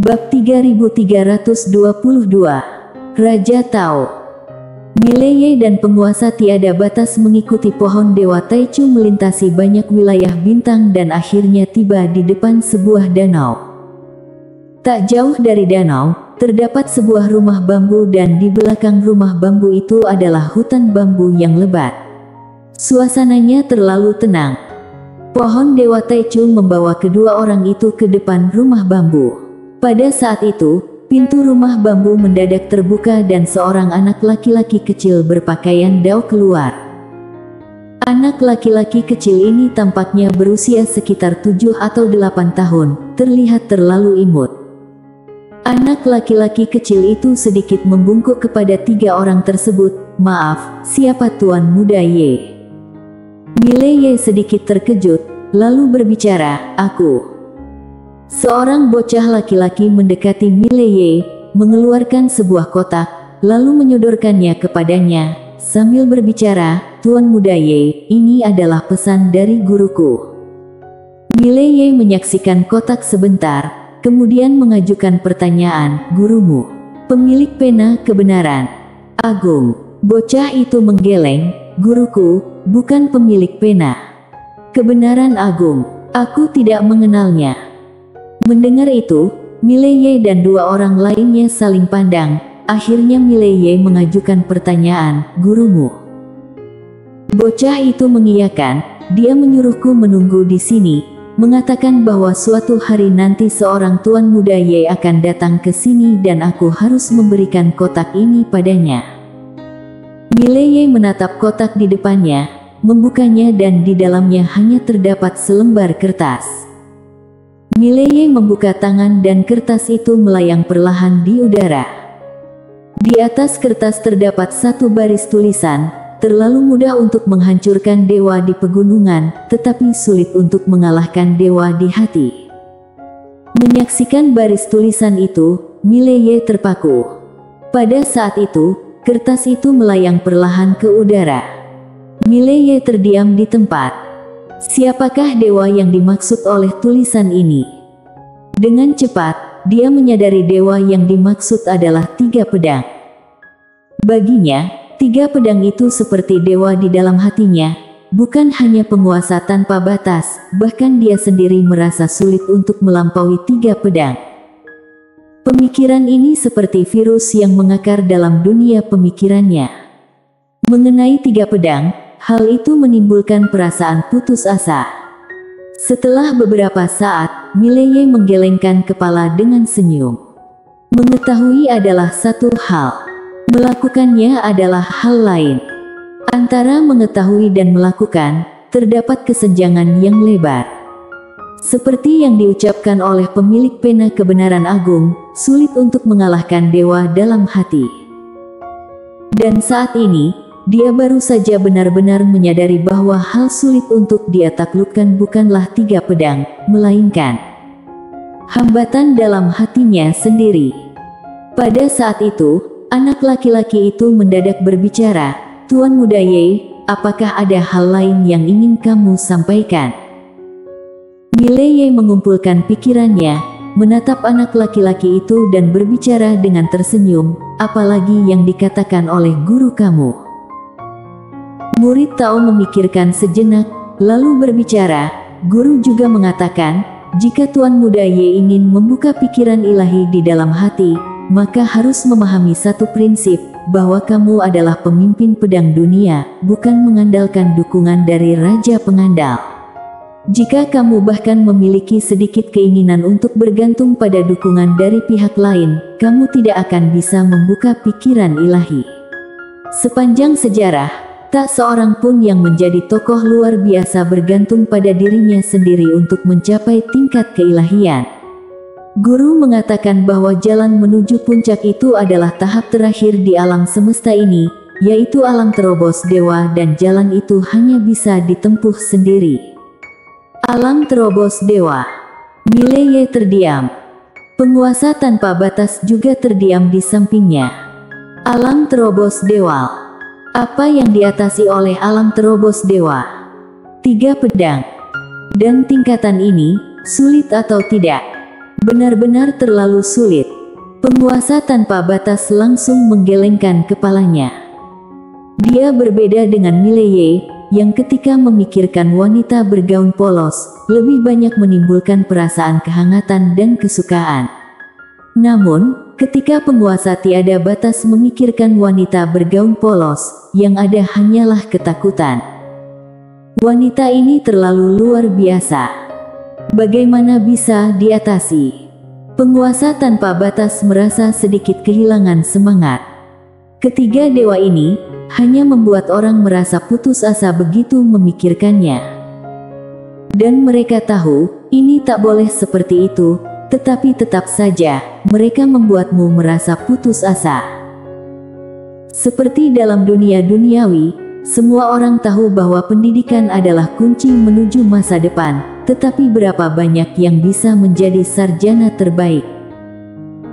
Bab 3322. Raja Tao. Mileye dan penguasa tiada batas mengikuti pohon Dewa Taichu melintasi banyak wilayah bintang dan akhirnya tiba di depan sebuah danau. Tak jauh dari danau, terdapat sebuah rumah bambu dan di belakang rumah bambu itu adalah hutan bambu yang lebat. Suasananya terlalu tenang. Pohon Dewa Taichu membawa kedua orang itu ke depan rumah bambu. Pada saat itu, pintu rumah bambu mendadak terbuka dan seorang anak laki-laki kecil berpakaian dao keluar. Anak laki-laki kecil ini tampaknya berusia sekitar 7 atau 8 tahun, terlihat terlalu imut. Anak laki-laki kecil itu sedikit membungkuk kepada 3 orang tersebut. "Maaf, siapa Tuan Muda Ye?" Mileye sedikit terkejut, lalu berbicara, "Aku." Seorang bocah laki-laki mendekati Mileye, mengeluarkan sebuah kotak, lalu menyodorkannya kepadanya, sambil berbicara, "Tuan Muda Ye, ini adalah pesan dari guruku." Mileye menyaksikan kotak sebentar, kemudian mengajukan pertanyaan, "Gurumu, pemilik pena kebenaran agung?" Bocah itu menggeleng, "Guruku, bukan pemilik pena kebenaran agung. Aku tidak mengenalnya." Mendengar itu, Mileye dan 2 orang lainnya saling pandang. Akhirnya Mileye mengajukan pertanyaan, "Gurumu?" Bocah itu mengiyakan. Dia menyuruhku menunggu di sini, mengatakan bahwa suatu hari nanti seorang Tuan Muda Ye akan datang ke sini dan aku harus memberikan kotak ini padanya. Mileye menatap kotak di depannya, membukanya dan di dalamnya hanya terdapat selembar kertas. Mileye membuka tangan dan kertas itu melayang perlahan di udara. Di atas kertas terdapat satu baris tulisan, "Terlalu mudah untuk menghancurkan dewa di pegunungan, tetapi sulit untuk mengalahkan dewa di hati." Menyaksikan baris tulisan itu, Mileye terpaku. Pada saat itu, kertas itu melayang perlahan ke udara. Mileye terdiam di tempat. Siapakah dewa yang dimaksud oleh tulisan ini? Dengan cepat, dia menyadari dewa yang dimaksud adalah 3 pedang. Baginya, 3 pedang itu seperti dewa di dalam hatinya, bukan hanya penguasa tanpa batas, bahkan dia sendiri merasa sulit untuk melampaui 3 pedang. Pemikiran ini seperti virus yang mengakar dalam dunia pemikirannya. Mengenai 3 pedang, hal itu menimbulkan perasaan putus asa. Setelah beberapa saat, Mileye menggelengkan kepala dengan senyum. Mengetahui adalah satu hal, melakukannya adalah hal lain. Antara mengetahui dan melakukan, terdapat kesenjangan yang lebar. Seperti yang diucapkan oleh pemilik pena kebenaran agung, sulit untuk mengalahkan dewa dalam hati. Dan saat ini, dia baru saja benar-benar menyadari bahwa hal sulit untuk dia taklukkan bukanlah 3 pedang, melainkan hambatan dalam hatinya sendiri. Pada saat itu, anak laki-laki itu mendadak berbicara, "Tuan Muda Ye, apakah ada hal lain yang ingin kamu sampaikan?" Mileye mengumpulkan pikirannya, menatap anak laki-laki itu dan berbicara dengan tersenyum, "Apalagi yang dikatakan oleh guru kamu?" Murid Tao memikirkan sejenak, lalu berbicara, "Guru juga mengatakan, jika Tuan Muda Ye ingin membuka pikiran ilahi di dalam hati, maka harus memahami satu prinsip, bahwa kamu adalah pemimpin pedang dunia, bukan mengandalkan dukungan dari Raja Pengandal. Jika kamu bahkan memiliki sedikit keinginan untuk bergantung pada dukungan dari pihak lain, kamu tidak akan bisa membuka pikiran ilahi." Sepanjang sejarah, tak seorang pun yang menjadi tokoh luar biasa bergantung pada dirinya sendiri untuk mencapai tingkat keilahian. Guru mengatakan bahwa jalan menuju puncak itu adalah tahap terakhir di alam semesta ini, yaitu alam terobos dewa, dan jalan itu hanya bisa ditempuh sendiri. Alam terobos dewa. Mileye terdiam. Penguasa tanpa batas juga terdiam di sampingnya. Alam terobos dewa. Apa yang diatasi oleh alam terobos dewa? 3 pedang. Dan tingkatan ini, sulit atau tidak? Benar-benar terlalu sulit. Penguasa tanpa batas langsung menggelengkan kepalanya. Dia berbeda dengan Mileye, yang ketika memikirkan wanita bergaun polos, lebih banyak menimbulkan perasaan kehangatan dan kesukaan. Namun, ketika penguasa tiada batas memikirkan wanita bergaun polos, yang ada hanyalah ketakutan. Wanita ini terlalu luar biasa. Bagaimana bisa diatasi? Penguasa tanpa batas merasa sedikit kehilangan semangat. Ketiga dewa ini hanya membuat orang merasa putus asa begitu memikirkannya. Dan mereka tahu, ini tak boleh seperti itu, tetapi tetap saja, mereka membuatmu merasa putus asa. Seperti dalam dunia duniawi, semua orang tahu bahwa pendidikan adalah kunci menuju masa depan, tetapi berapa banyak yang bisa menjadi sarjana terbaik?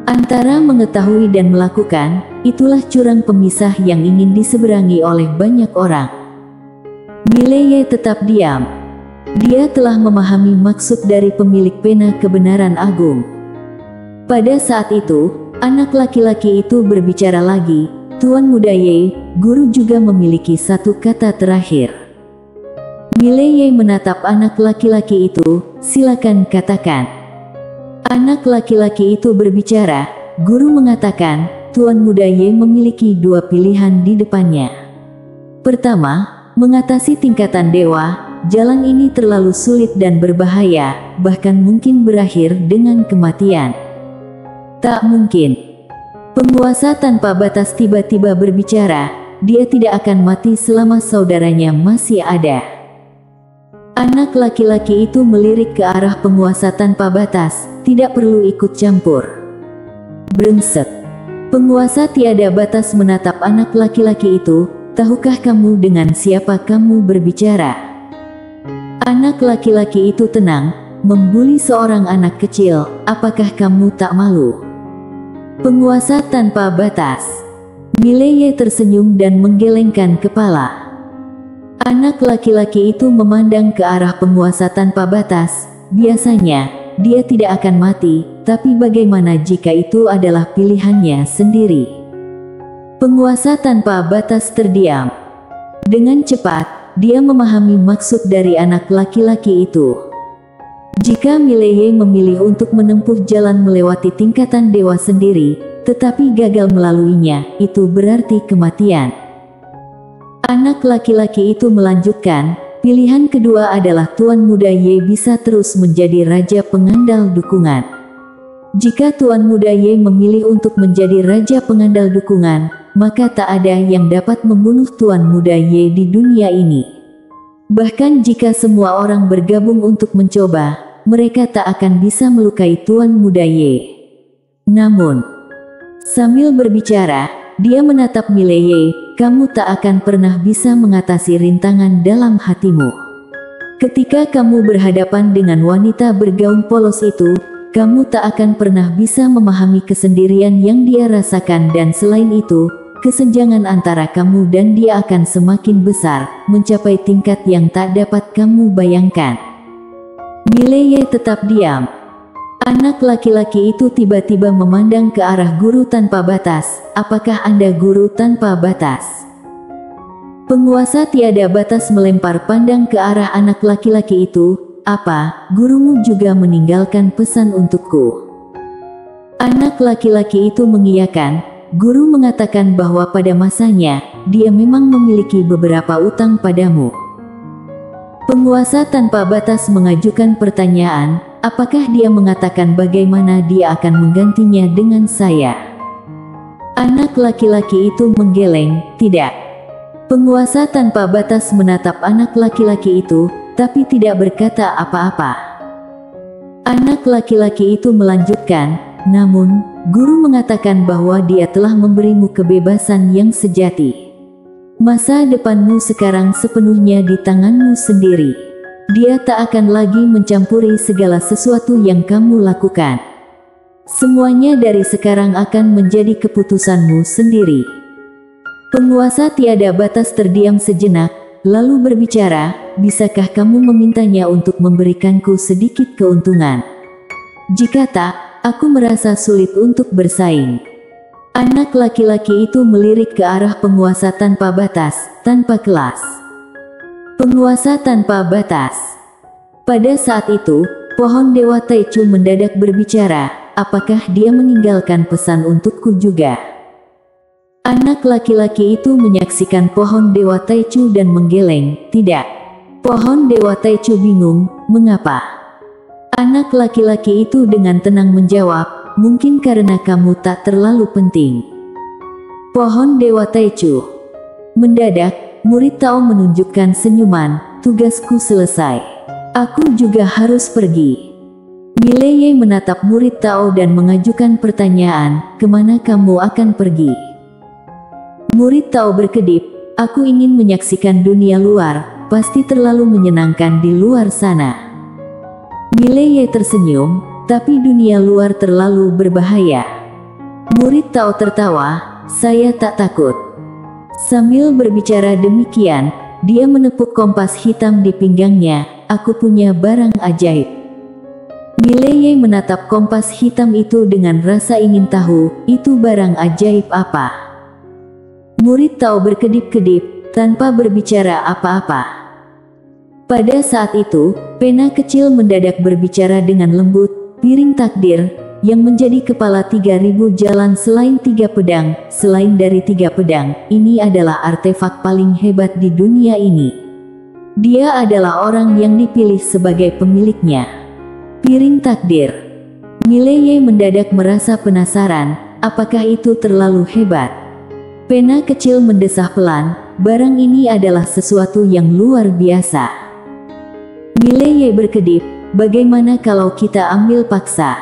Antara mengetahui dan melakukan, itulah jurang pemisah yang ingin diseberangi oleh banyak orang. Mileye tetap diam. Dia telah memahami maksud dari pemilik pena kebenaran agung. Pada saat itu, anak laki-laki itu berbicara lagi. Tuan Muda Ye, guru juga memiliki satu kata terakhir. Mileye menatap anak laki-laki itu, silakan katakan. Anak laki-laki itu berbicara, guru mengatakan, Tuan Muda Ye memiliki dua pilihan di depannya. Pertama, mengatasi tingkatan dewa, jalan ini terlalu sulit dan berbahaya, bahkan mungkin berakhir dengan kematian. Tak mungkin. Penguasa tanpa batas tiba-tiba berbicara, dia tidak akan mati selama saudaranya masih ada. Anak laki-laki itu melirik ke arah penguasa tanpa batas, tidak perlu ikut campur. Brengsek. Penguasa tiada batas menatap anak laki-laki itu, tahukah kamu dengan siapa kamu berbicara? Anak laki-laki itu tenang, membuli seorang anak kecil, apakah kamu tak malu? Penguasa tanpa batas. Mileye tersenyum dan menggelengkan kepala. Anak laki-laki itu memandang ke arah penguasa tanpa batas. Biasanya, dia tidak akan mati, tapi bagaimana jika itu adalah pilihannya sendiri? Penguasa tanpa batas terdiam. Dengan cepat, dia memahami maksud dari anak laki-laki itu. Jika Mileye memilih untuk menempuh jalan melewati tingkatan dewa sendiri, tetapi gagal melaluinya, itu berarti kematian. Anak laki-laki itu melanjutkan, pilihan kedua adalah Tuan Muda Ye bisa terus menjadi raja pengandal dukungan. Jika Tuan Muda Ye memilih untuk menjadi raja pengandal dukungan, maka tak ada yang dapat membunuh Tuan Muda Ye di dunia ini. Bahkan jika semua orang bergabung untuk mencoba, mereka tak akan bisa melukai Tuan Muda Ye. Namun, sambil berbicara, dia menatap Mileye, kamu tak akan pernah bisa mengatasi rintangan dalam hatimu. Ketika kamu berhadapan dengan wanita bergaun polos itu, kamu tak akan pernah bisa memahami kesendirian yang dia rasakan dan selain itu, kesenjangan antara kamu dan dia akan semakin besar, mencapai tingkat yang tak dapat kamu bayangkan. Mileye tetap diam. Anak laki-laki itu tiba-tiba memandang ke arah guru tanpa batas. Apakah Anda guru tanpa batas? Penguasa tiada batas melempar pandang ke arah anak laki-laki itu. Apa, gurumu juga meninggalkan pesan untukku? Anak laki-laki itu mengiyakan. Guru mengatakan bahwa pada masanya, dia memang memiliki beberapa utang padamu. Penguasa tanpa batas mengajukan pertanyaan, apakah dia mengatakan bagaimana dia akan menggantinya dengan saya? Anak laki-laki itu menggeleng, tidak. Penguasa tanpa batas menatap anak laki-laki itu, tapi tidak berkata apa-apa. Anak laki-laki itu melanjutkan, namun, guru mengatakan bahwa dia telah memberimu kebebasan yang sejati. Masa depanmu sekarang sepenuhnya di tanganmu sendiri. Dia tak akan lagi mencampuri segala sesuatu yang kamu lakukan. Semuanya dari sekarang akan menjadi keputusanmu sendiri. Penguasa tiada batas terdiam sejenak, lalu berbicara, bisakah kamu memintanya untuk memberikanku sedikit keuntungan? Jika tak, aku merasa sulit untuk bersaing. Anak laki-laki itu melirik ke arah penguasa tanpa batas, tanpa kelas. Penguasa tanpa batas. Pada saat itu, pohon Dewa Taichu mendadak berbicara, apakah dia meninggalkan pesan untukku juga? Anak laki-laki itu menyaksikan pohon Dewa Taichu dan menggeleng, tidak. Pohon Dewa Taichu bingung, mengapa? Anak laki-laki itu dengan tenang menjawab, mungkin karena kamu tak terlalu penting. Pohon Dewa Taichu. Mendadak, murid Tao menunjukkan senyuman, tugasku selesai. Aku juga harus pergi. Mileye menatap murid Tao dan mengajukan pertanyaan, kemana kamu akan pergi? Murid Tao berkedip, aku ingin menyaksikan dunia luar, pasti terlalu menyenangkan di luar sana. Mileye tersenyum, tapi dunia luar terlalu berbahaya. Murid Tao tertawa, saya tak takut. Sambil berbicara demikian, dia menepuk kompas hitam di pinggangnya, aku punya barang ajaib. Mileye menatap kompas hitam itu dengan rasa ingin tahu, itu barang ajaib apa? Murid Tao berkedip-kedip, tanpa berbicara apa-apa. Pada saat itu, pena kecil mendadak berbicara dengan lembut, piring takdir, yang menjadi kepala 3000 jalan selain 3 pedang, selain dari 3 pedang, ini adalah artefak paling hebat di dunia ini. Dia adalah orang yang dipilih sebagai pemiliknya. Piring takdir. Mileye mendadak merasa penasaran, apakah itu terlalu hebat? Pena kecil mendesah pelan, barang ini adalah sesuatu yang luar biasa. Mileye berkedip, bagaimana kalau kita ambil paksa?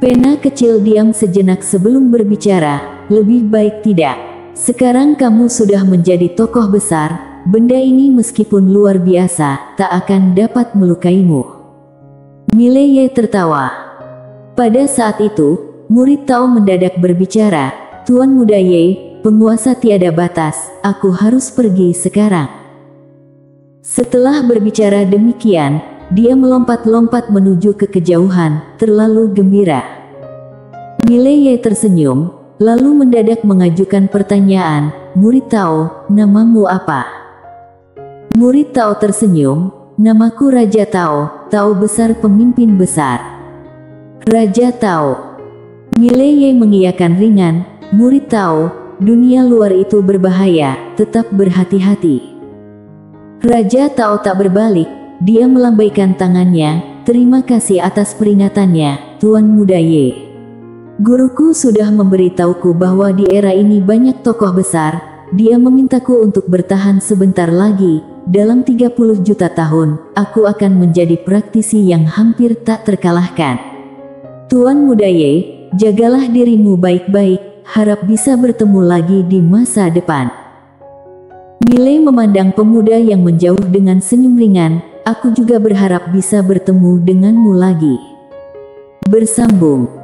Pena kecil diam sejenak sebelum berbicara, lebih baik tidak. Sekarang kamu sudah menjadi tokoh besar, benda ini meskipun luar biasa, tak akan dapat melukaimu. Mileye tertawa. Pada saat itu, murid Tao mendadak berbicara, Tuan Muda Ye, penguasa tiada batas, aku harus pergi sekarang. Setelah berbicara demikian, dia melompat-lompat menuju ke kejauhan, terlalu gembira. Mileye tersenyum, lalu mendadak mengajukan pertanyaan, murid Tao, namamu apa? Murid Tao tersenyum, namaku Raja Tao, Tao besar pemimpin besar. Raja Tao. Mileye mengiyakan ringan, murid Tao, dunia luar itu berbahaya, tetap berhati-hati. Raja Tao tak berbalik, dia melambaikan tangannya, terima kasih atas peringatannya, Tuan Muda Ye. Guruku sudah memberitahuku bahwa di era ini banyak tokoh besar, dia memintaku untuk bertahan sebentar lagi, dalam 30 juta tahun, aku akan menjadi praktisi yang hampir tak terkalahkan. Tuan Muda Ye, jagalah dirimu baik-baik, harap bisa bertemu lagi di masa depan. Mileye memandang pemuda yang menjauh dengan senyum ringan, aku juga berharap bisa bertemu denganmu lagi. Bersambung.